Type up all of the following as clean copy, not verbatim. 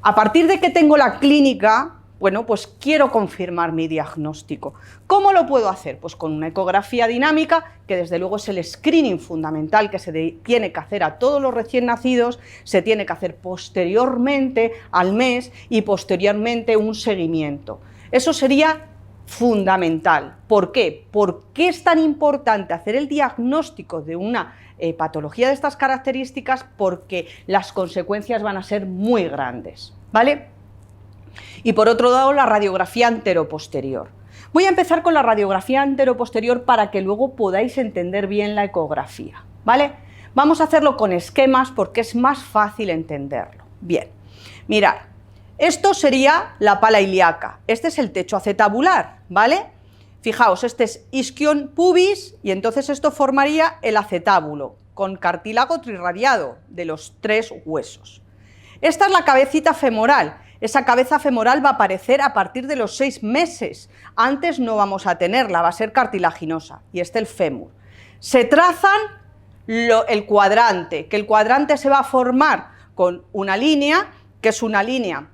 A partir de que tengo la clínica, bueno, pues quiero confirmar mi diagnóstico. ¿Cómo lo puedo hacer? Pues con una ecografía dinámica, que desde luego es el screening fundamental que se tiene que hacer a todos los recién nacidos, se tiene que hacer posteriormente al mes y posteriormente un seguimiento. Eso sería fundamental. ¿Por qué? ¿Por qué es tan importante hacer el diagnóstico de una patología de estas características? Porque las consecuencias van a ser muy grandes, ¿vale? Y por otro lado, la radiografía anteroposterior. Voy a empezar con la radiografía anteroposterior para que luego podáis entender bien la ecografía, ¿vale? Vamos a hacerlo con esquemas porque es más fácil entenderlo. Bien, mirad, esto sería la pala ilíaca, este es el techo acetabular, ¿vale? Fijaos, este es isquion pubis y entonces esto formaría el acetábulo con cartílago trirradiado de los 3 huesos. Esta es la cabecita femoral. Esa cabeza femoral va a aparecer a partir de los 6 meses. Antes no vamos a tenerla, va a ser cartilaginosa. Y este el fémur. Se trazan el cuadrante, que el cuadrante se va a formar con una línea, que es una línea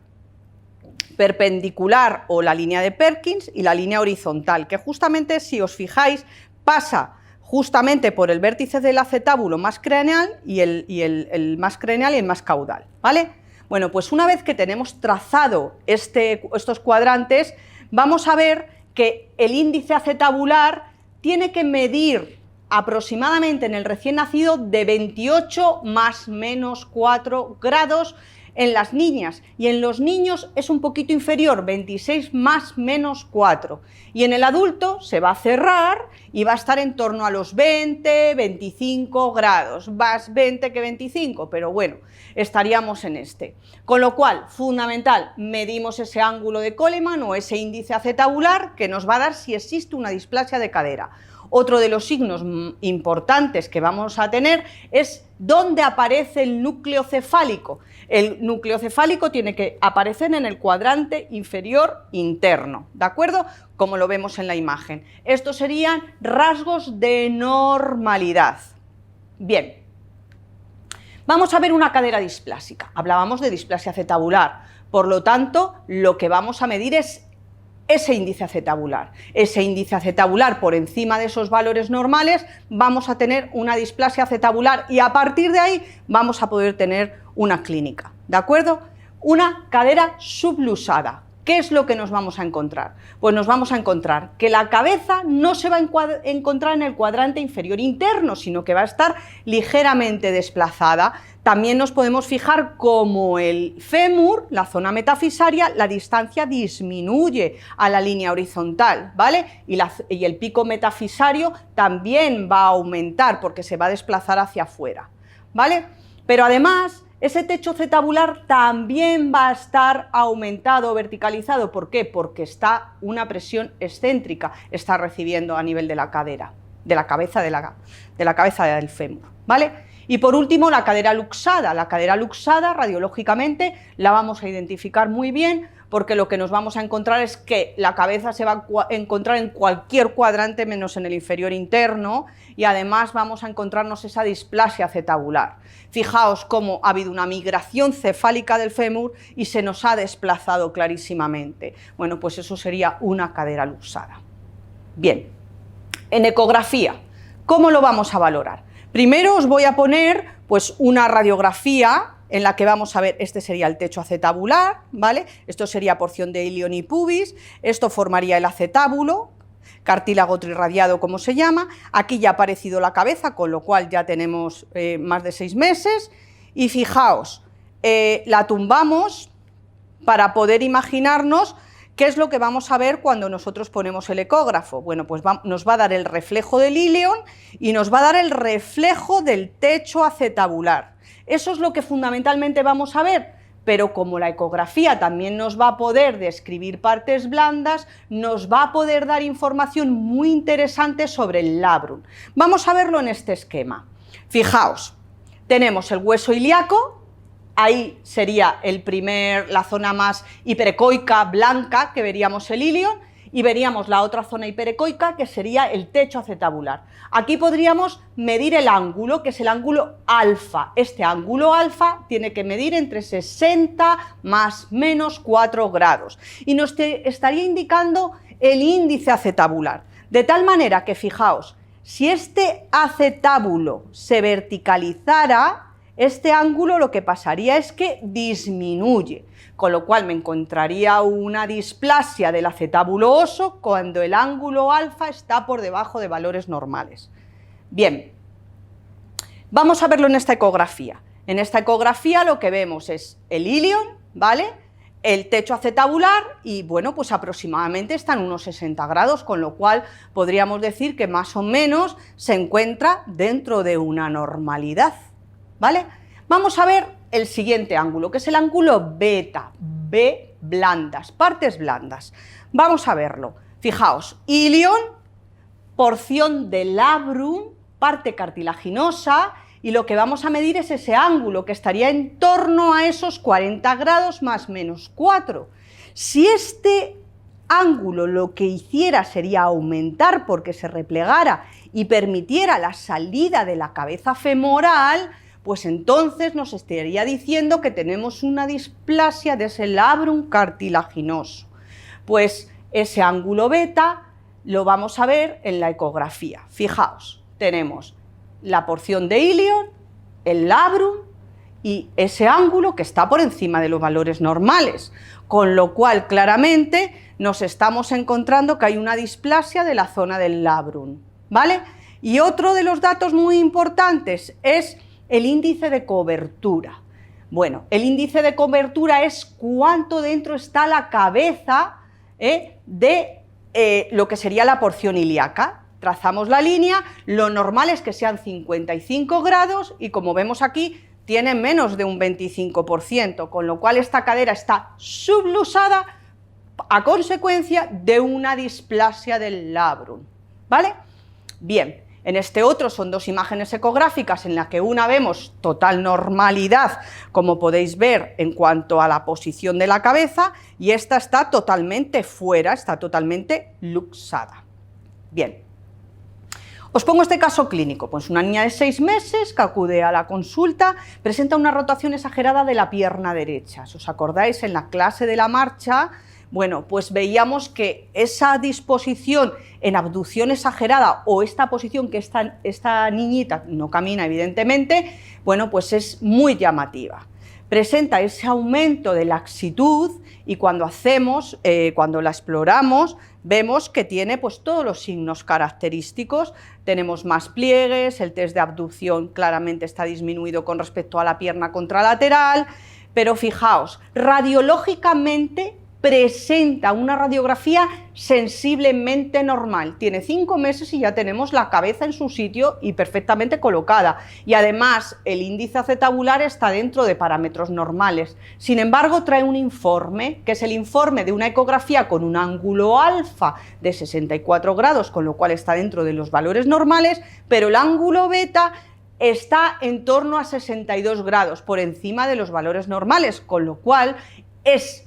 perpendicular o la línea de Perkins y la línea horizontal, que justamente, si os fijáis, pasa justamente por el vértice del acetábulo más craneal y el más craneal y el más caudal, ¿vale? Bueno, pues una vez que tenemos trazado estos cuadrantes, vamos a ver que el índice acetabular tiene que medir aproximadamente en el recién nacido de 28 más menos 4 grados en las niñas, y en los niños es un poquito inferior, 26 más menos 4, y en el adulto se va a cerrar y va a estar en torno a los 20, 25 grados, más 20 que 25, pero bueno, estaríamos en este. Con lo cual, fundamental, medimos ese ángulo de Coleman o ese índice acetabular que nos va a dar si existe una displasia de cadera. Otro de los signos importantes que vamos a tener es dónde aparece el núcleo cefálico. El núcleo cefálico tiene que aparecer en el cuadrante inferior interno, ¿de acuerdo? Como lo vemos en la imagen. Estos serían rasgos de normalidad. Bien, vamos a ver una cadera displásica. Hablábamos de displasia acetabular, por lo tanto, lo que vamos a medir es ese índice acetabular. Ese índice acetabular por encima de esos valores normales, vamos a tener una displasia acetabular y a partir de ahí vamos a poder tener una clínica, ¿de acuerdo? Una cadera sublusada. ¿Qué es lo que nos vamos a encontrar? Pues nos vamos a encontrar que la cabeza no se va a encontrar en el cuadrante inferior interno, sino que va a estar ligeramente desplazada. También nos podemos fijar como el fémur, la zona metafisaria, la distancia disminuye a la línea horizontal, ¿vale? Y el pico metafisario también va a aumentar porque se va a desplazar hacia afuera, ¿vale? Pero además, ese techo acetabular también va a estar aumentado o verticalizado. ¿Por qué? Porque está una presión excéntrica, está recibiendo a nivel de la cadera, de la cabeza del fémur, ¿vale? Y por último, la cadera luxada. La cadera luxada, radiológicamente, la vamos a identificar muy bien porque lo que nos vamos a encontrar es que la cabeza se va a encontrar en cualquier cuadrante menos en el inferior interno y además vamos a encontrarnos esa displasia acetabular. Fijaos cómo ha habido una migración cefálica del fémur y se nos ha desplazado clarísimamente. Bueno, pues eso sería una cadera luxada. Bien, en ecografía, ¿cómo lo vamos a valorar? Primero os voy a poner pues una radiografía en la que vamos a ver, este sería el techo acetabular, ¿vale? Esto sería porción de ilion y pubis, esto formaría el acetábulo, cartílago trirradiado como se llama, aquí ya ha aparecido la cabeza, con lo cual ya tenemos más de 6 meses, y fijaos, la tumbamos para poder imaginarnos qué es lo que vamos a ver cuando nosotros ponemos el ecógrafo. Bueno, pues nos va a dar el reflejo del ilion y nos va a dar el reflejo del techo acetabular. Eso es lo que fundamentalmente vamos a ver, pero como la ecografía también nos va a poder describir partes blandas, nos va a poder dar información muy interesante sobre el labrum. Vamos a verlo en este esquema. Fijaos, tenemos el hueso ilíaco, ahí sería la zona más hiperecoica, blanca, que veríamos el ilion, y veríamos la otra zona hiperecoica, que sería el techo acetabular. Aquí podríamos medir el ángulo, que es el ángulo alfa. Este ángulo alfa tiene que medir entre 60 más menos 4 grados y nos estaría indicando el índice acetabular. De tal manera que, fijaos, si este acetábulo se verticalizara, este ángulo lo que pasaría es que disminuye, con lo cual me encontraría una displasia del acetábulo óseo cuando el ángulo alfa está por debajo de valores normales. Bien, vamos a verlo en esta ecografía. En esta ecografía lo que vemos es el ilion, ¿vale?, el techo acetabular y, bueno, pues aproximadamente están unos 60 grados, con lo cual podríamos decir que más o menos se encuentra dentro de una normalidad, ¿vale? Vamos a ver el siguiente ángulo, que es el ángulo beta, B blandas, partes blandas. Vamos a verlo. Fijaos, ilion, porción del labrum, parte cartilaginosa, y lo que vamos a medir es ese ángulo, que estaría en torno a esos 40 grados más menos 4. Si este ángulo lo que hiciera sería aumentar porque se replegara y permitiera la salida de la cabeza femoral, pues entonces nos estaría diciendo que tenemos una displasia de ese labrum cartilaginoso. Pues ese ángulo beta lo vamos a ver en la ecografía. Fijaos, tenemos la porción de ilion, el labrum y ese ángulo que está por encima de los valores normales, con lo cual claramente nos estamos encontrando que hay una displasia de la zona del labrum, ¿vale? Y otro de los datos muy importantes es el índice de cobertura. Bueno, el índice de cobertura es cuánto dentro está la cabeza de lo que sería la porción ilíaca. Trazamos la línea, lo normal es que sean 55 grados y, como vemos aquí, tiene menos de un 25%, con lo cual esta cadera está sublusada a consecuencia de una displasia del labrum, ¿vale? Bien, en este otro son dos imágenes ecográficas en las que una vemos total normalidad, como podéis ver en cuanto a la posición de la cabeza, y esta está totalmente fuera, está totalmente luxada. Bien. Os pongo este caso clínico, pues una niña de 6 meses que acude a la consulta, presenta una rotación exagerada de la pierna derecha. Si os acordáis, en la clase de la marcha, bueno, pues veíamos que esa disposición en abducción exagerada o esta posición que esta niñita no camina evidentemente, bueno, pues es muy llamativa. Presenta ese aumento de laxitud y cuando la exploramos, vemos que tiene pues todos los signos característicos. Tenemos más pliegues, el test de abducción claramente está disminuido con respecto a la pierna contralateral, pero fijaos, radiológicamente presenta una radiografía sensiblemente normal. Tiene 5 meses y ya tenemos la cabeza en su sitio y perfectamente colocada. Y además el índice acetabular está dentro de parámetros normales. Sin embargo, trae un informe, que es el informe de una ecografía con un ángulo alfa de 64 grados, con lo cual está dentro de los valores normales, pero el ángulo beta está en torno a 62 grados, por encima de los valores normales, con lo cual es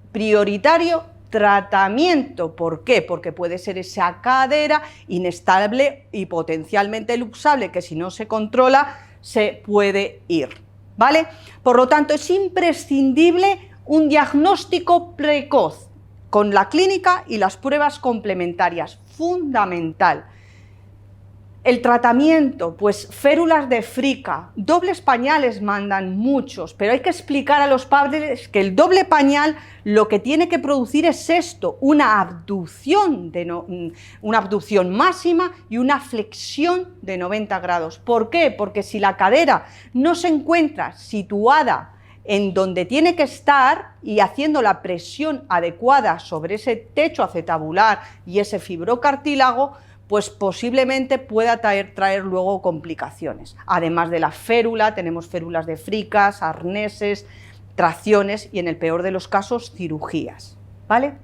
prioritario tratamiento. ¿Por qué? Porque puede ser esa cadera inestable y potencialmente luxable que si no se controla se puede ir, ¿vale? Por lo tanto, es imprescindible un diagnóstico precoz con la clínica y las pruebas complementarias, fundamental. El tratamiento, pues férulas de Frica, dobles pañales mandan muchos, pero hay que explicar a los padres que el doble pañal lo que tiene que producir es esto, una abducción máxima y una flexión de 90 grados. ¿Por qué? Porque si la cadera no se encuentra situada en donde tiene que estar y haciendo la presión adecuada sobre ese techo acetabular y ese fibrocartílago, pues posiblemente pueda traer luego complicaciones. Además de la férula, tenemos férulas de Fricas, arneses, tracciones y en el peor de los casos cirugías, ¿vale?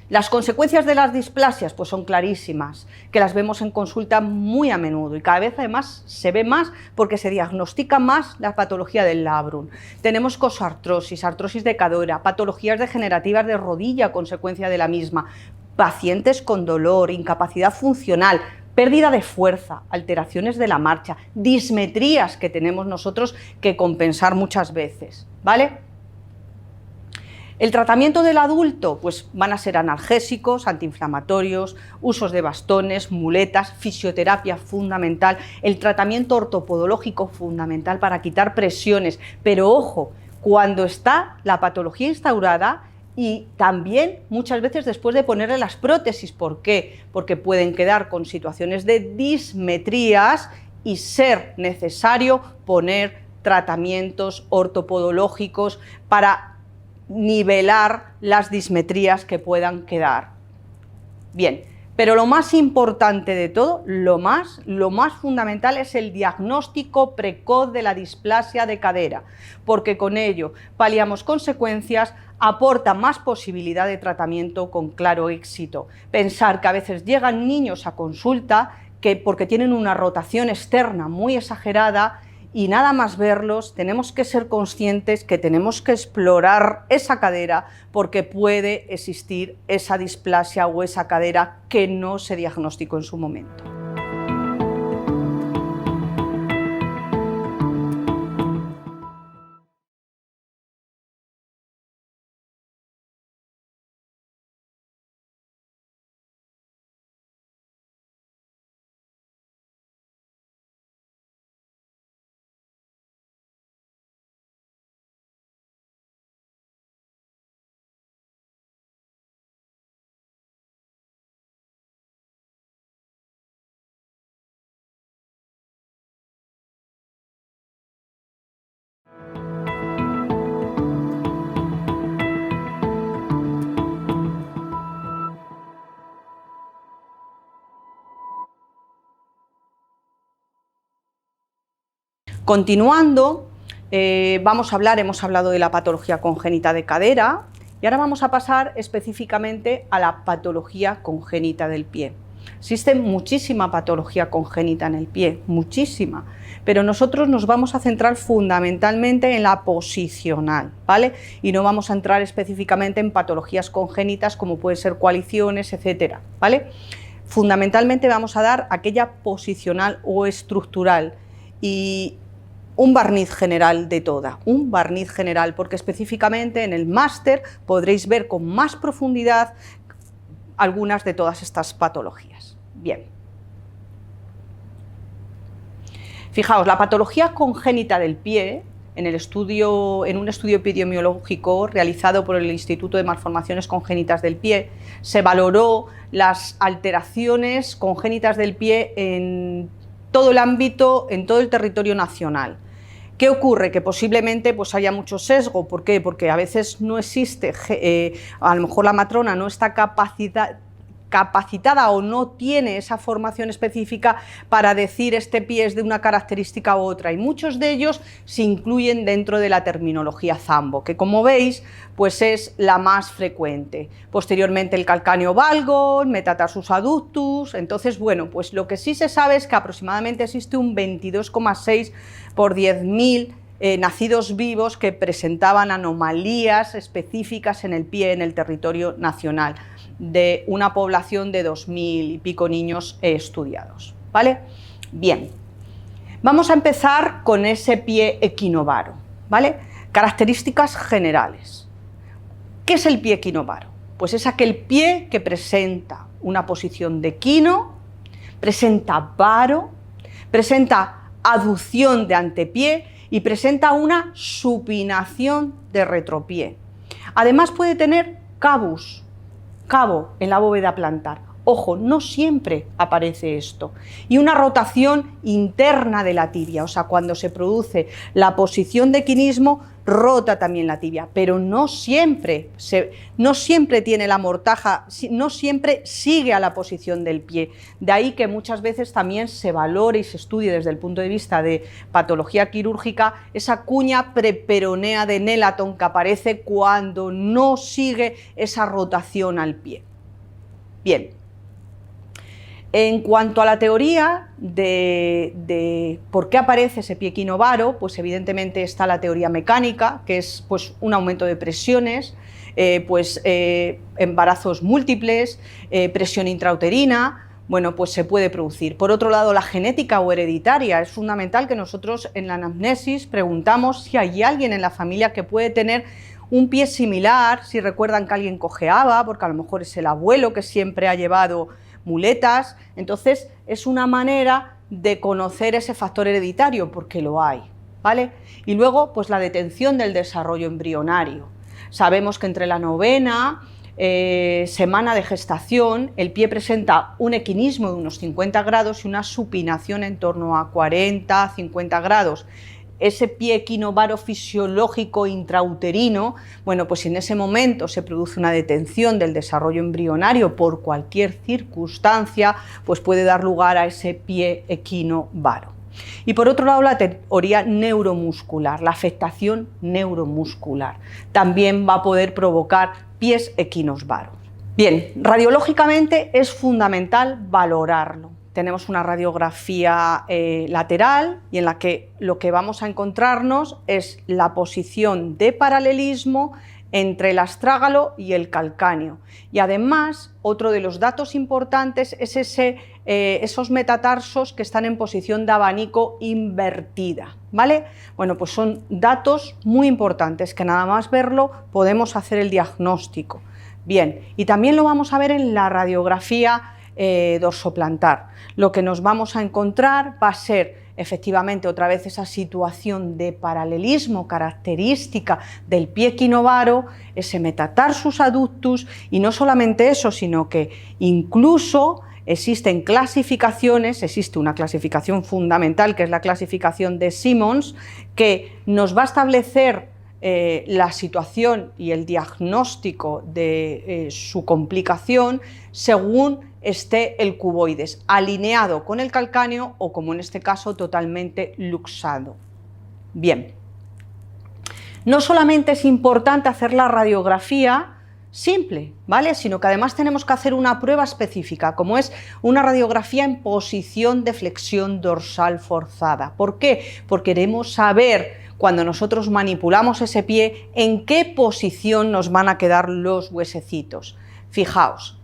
Las consecuencias de las displasias pues son clarísimas, que las vemos en consulta muy a menudo y cada vez además se ve más porque se diagnostica más la patología del labrum. Tenemos cosartrosis, artrosis de cadera, patologías degenerativas de rodilla a consecuencia de la misma, pacientes con dolor, incapacidad funcional, pérdida de fuerza, alteraciones de la marcha, dismetrías que tenemos nosotros que compensar muchas veces, ¿vale? El tratamiento del adulto, pues van a ser analgésicos, antiinflamatorios, usos de bastones, muletas, fisioterapia fundamental, el tratamiento ortopodológico fundamental para quitar presiones, pero ojo, cuando está la patología instaurada y también muchas veces después de ponerle las prótesis. ¿Por qué? Porque pueden quedar con situaciones de dismetrías y ser necesario poner tratamientos ortopodológicos para nivelar las dismetrías que puedan quedar. Bien, pero lo más importante de todo, lo más fundamental es el diagnóstico precoz de la displasia de cadera, porque con ello paliamos consecuencias, aporta más posibilidad de tratamiento con claro éxito. Pensar que a veces llegan niños a consulta porque tienen una rotación externa muy exagerada, y nada más verlos tenemos que ser conscientes que tenemos que explorar esa cadera porque puede existir esa displasia o esa cadera que no se diagnosticó en su momento. Continuando, hemos hablado de la patología congénita de cadera y ahora vamos a pasar específicamente a la patología congénita del pie. Existe muchísima patología congénita en el pie, muchísima, pero nosotros nos vamos a centrar fundamentalmente en la posicional, ¿vale? Y no vamos a entrar específicamente en patologías congénitas como pueden ser coaliciones, etcétera, ¿vale? Fundamentalmente vamos a dar aquella posicional o estructural y un barniz general de toda, un barniz general, porque específicamente en el máster podréis ver con más profundidad algunas de todas estas patologías. Bien. Fijaos, la patología congénita del pie, en un estudio epidemiológico realizado por el Instituto de Malformaciones Congénitas del Pie, se valoró las alteraciones congénitas del pie en todo el ámbito, en todo el territorio nacional. ¿Qué ocurre? Que posiblemente pues, haya mucho sesgo. ¿Por qué? Porque a veces no existe, a lo mejor la matrona no está capacitada o no tiene esa formación específica para decir este pie es de una característica u otra, y muchos de ellos se incluyen dentro de la terminología Zambo, que como veis pues es la más frecuente. Posteriormente el calcáneo valgo, metatarsus adductus. Entonces, bueno, pues lo que sí se sabe es que aproximadamente existe un 22,6 por 10.000 nacidos vivos que presentaban anomalías específicas en el pie en el territorio nacional, de una población de 2.000 y pico niños estudiados, ¿vale? Bien, vamos a empezar con ese pie equinovaro, ¿vale? Características generales. ¿Qué es el pie equinovaro? Pues es aquel pie que presenta una posición de equino, presenta varo, presenta aducción de antepié y presenta una supinación de retropié. Además puede tener cabus, cabo en la bóveda plantar. Ojo, no siempre aparece esto. Y una rotación interna de la tibia, o sea, cuando se produce la posición de equinismo, rota también la tibia, pero no siempre tiene la mortaja, no siempre sigue a la posición del pie. De ahí que muchas veces también se valore y se estudie desde el punto de vista de patología quirúrgica esa cuña preperonea de Nelaton que aparece cuando no sigue esa rotación al pie. Bien. En cuanto a la teoría de por qué aparece ese pie equinovaro, pues evidentemente está la teoría mecánica, que es pues, un aumento de presiones, embarazos múltiples, presión intrauterina. Bueno, pues se puede producir. Por otro lado, la genética o hereditaria. Es fundamental que nosotros en la anamnesis preguntamos si hay alguien en la familia que puede tener un pie similar, si recuerdan que alguien cojeaba, porque a lo mejor es el abuelo que siempre ha llevado muletas. Entonces, es una manera de conocer ese factor hereditario, porque lo hay, ¿vale? Y luego, pues la detención del desarrollo embrionario. Sabemos que entre la 9ª semana de gestación, el pie presenta un equinismo de unos 50 grados y una supinación en torno a 40, 50 grados. Ese pie equinovaro fisiológico intrauterino, bueno, pues si en ese momento se produce una detención del desarrollo embrionario por cualquier circunstancia, pues puede dar lugar a ese pie equinovaro. Y por otro lado, la teoría neuromuscular, la afectación neuromuscular, también va a poder provocar pies equinosvaros. Bien, radiológicamente es fundamental valorarlo. Tenemos una radiografía lateral y en la que lo que vamos a encontrarnos es la posición de paralelismo entre el astrágalo y el calcáneo. Y además, otro de los datos importantes es esos metatarsos que están en posición de abanico invertida, ¿vale? Bueno, pues son datos muy importantes que nada más verlo podemos hacer el diagnóstico. Bien, y también lo vamos a ver en la radiografía dorsoplantar. Lo que nos vamos a encontrar va a ser efectivamente otra vez esa situación de paralelismo característica del pie equinovaro, ese metatarsus adductus, y no solamente eso, sino que incluso existen clasificaciones, existe una clasificación fundamental que es la clasificación de Simmons, que nos va a establecer la situación y el diagnóstico de su complicación según esté el cuboides alineado con el calcáneo o, como en este caso, totalmente luxado. Bien, no solamente es importante hacer la radiografía simple, ¿vale?, sino que además tenemos que hacer una prueba específica, como es una radiografía en posición de flexión dorsal forzada. ¿Por qué? Porque queremos saber, cuando nosotros manipulamos ese pie, en qué posición nos van a quedar los huesecitos. Fijaos,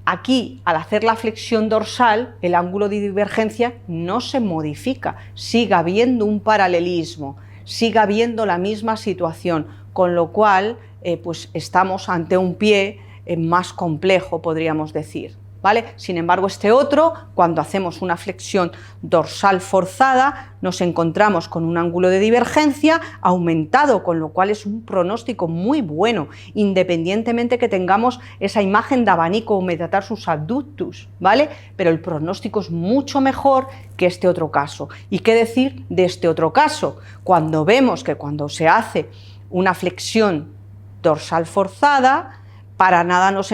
aquí, al hacer la flexión dorsal, el ángulo de divergencia no se modifica, sigue habiendo un paralelismo, sigue habiendo la misma situación, con lo cual pues estamos ante un pie más complejo, podríamos decir, ¿vale? Sin embargo, este otro, cuando hacemos una flexión dorsal forzada, nos encontramos con un ángulo de divergencia aumentado, con lo cual es un pronóstico muy bueno, independientemente que tengamos esa imagen de abanico o metatarsus adductus, ¿vale? Pero el pronóstico es mucho mejor que este otro caso. ¿Y qué decir de este otro caso? Cuando vemos que cuando se hace una flexión dorsal forzada, para nada nos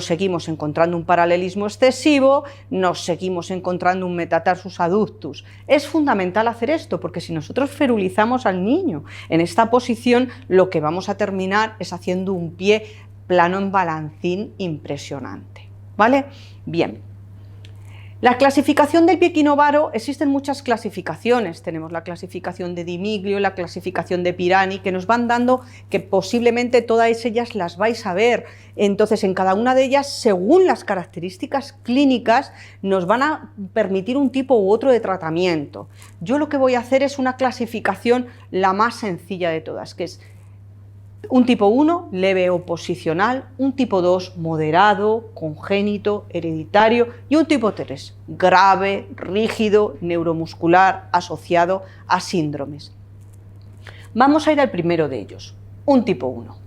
seguimos encontrando un paralelismo excesivo, nos seguimos encontrando un metatarsus adductus. Es fundamental hacer esto, porque si nosotros ferulizamos al niño en esta posición, lo que vamos a terminar es haciendo un pie plano en balancín impresionante, ¿vale? Bien. La clasificación del pie equinovaro, existen muchas clasificaciones, tenemos la clasificación de Di Miglio, la clasificación de Pirani, que nos van dando que posiblemente todas ellas las vais a ver. Entonces, en cada una de ellas, según las características clínicas, nos van a permitir un tipo u otro de tratamiento. Yo lo que voy a hacer es una clasificación la más sencilla de todas, que es un tipo 1, leve o posicional, un tipo 2, moderado, congénito, hereditario, y un tipo 3, grave, rígido, neuromuscular, asociado a síndromes. Vamos a ir al primero de ellos, un tipo 1.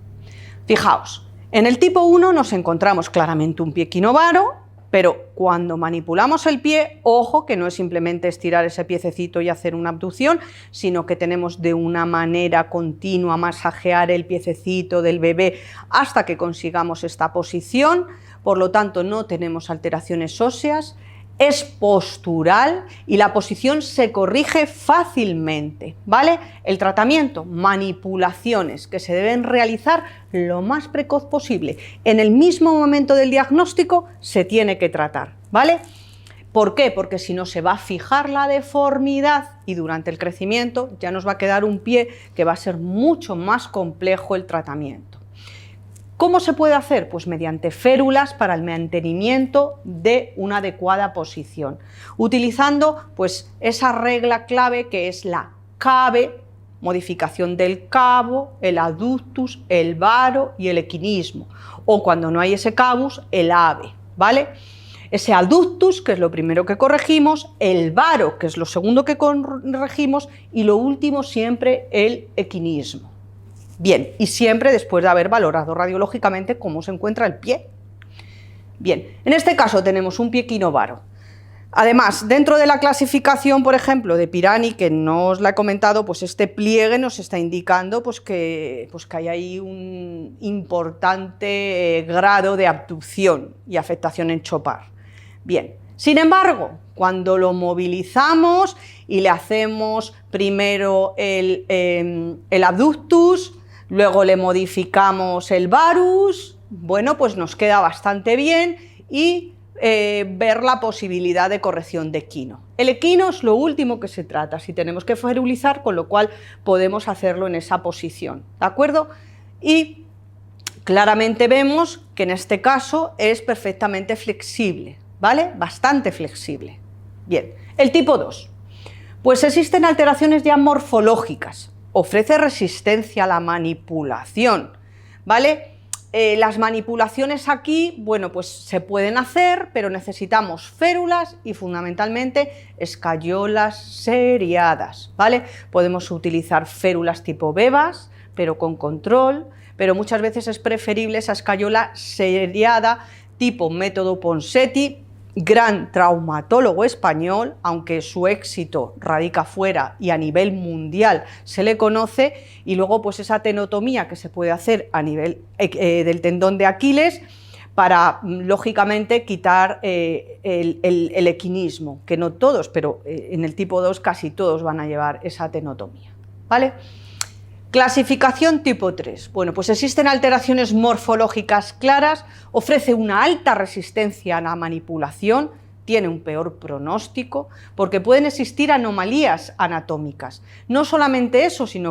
Fijaos, en el tipo 1 nos encontramos claramente un pie equinovaro, pero cuando manipulamos el pie, ojo que no es simplemente estirar ese piececito y hacer una abducción, sino que tenemos de una manera continua masajear el piececito del bebé hasta que consigamos esta posición. Por lo tanto, no tenemos alteraciones óseas. es postural y la posición se corrige fácilmente, ¿vale? El tratamiento, manipulaciones que se deben realizar lo más precoz posible. En el mismo momento del diagnóstico se tiene que tratar, ¿vale? ¿Por qué? Porque si no se va a fijar la deformidad y durante el crecimiento ya nos va a quedar un pie que va a ser mucho más complejo el tratamiento. ¿Cómo se puede hacer? Pues mediante férulas para el mantenimiento de una adecuada posición, utilizando pues esa regla clave que es la CABE, modificación del cabo, el aductus, el varo y el equinismo, o cuando no hay ese cabus, el AVE, ¿vale? Ese aductus, que es lo primero que corregimos, el varo, que es lo segundo que corregimos, y lo último siempre el equinismo. Bien, y siempre después de haber valorado radiológicamente cómo se encuentra el pie. Bien, en este caso tenemos un pie equinovaro. Además, dentro de la clasificación, por ejemplo, de Pirani, que no os la he comentado, pues este pliegue nos está indicando pues que hay ahí un importante grado de abducción y afectación en Chopard. Bien, sin embargo, cuando lo movilizamos y le hacemos primero el abductus, luego le modificamos el varus, bueno, pues nos queda bastante bien y ver la posibilidad de corrección de equino. El equino es lo último que se trata, si tenemos que ferulizar, con lo cual podemos hacerlo en esa posición, ¿de acuerdo? Y claramente vemos que en este caso es perfectamente flexible, ¿vale? Bastante flexible. Bien, el tipo 2. Pues existen alteraciones ya morfológicas, ofrece resistencia a la manipulación, ¿vale? Las manipulaciones aquí, bueno, pues se pueden hacer, pero necesitamos férulas y fundamentalmente escayolas seriadas, ¿vale? Podemos utilizar férulas tipo bebas, pero con control, pero muchas veces es preferible esa escayola seriada tipo método Ponseti, gran traumatólogo español, aunque su éxito radica fuera y a nivel mundial se le conoce, y luego pues esa tenotomía que se puede hacer a nivel del tendón de Aquiles para, lógicamente, quitar el equinismo, que no todos, pero en el tipo 2 casi todos van a llevar esa tenotomía, ¿vale? Clasificación tipo 3. Bueno, pues existen alteraciones morfológicas claras, ofrece una alta resistencia a la manipulación, tiene un peor pronóstico, porque pueden existir anomalías anatómicas. No solamente eso, sino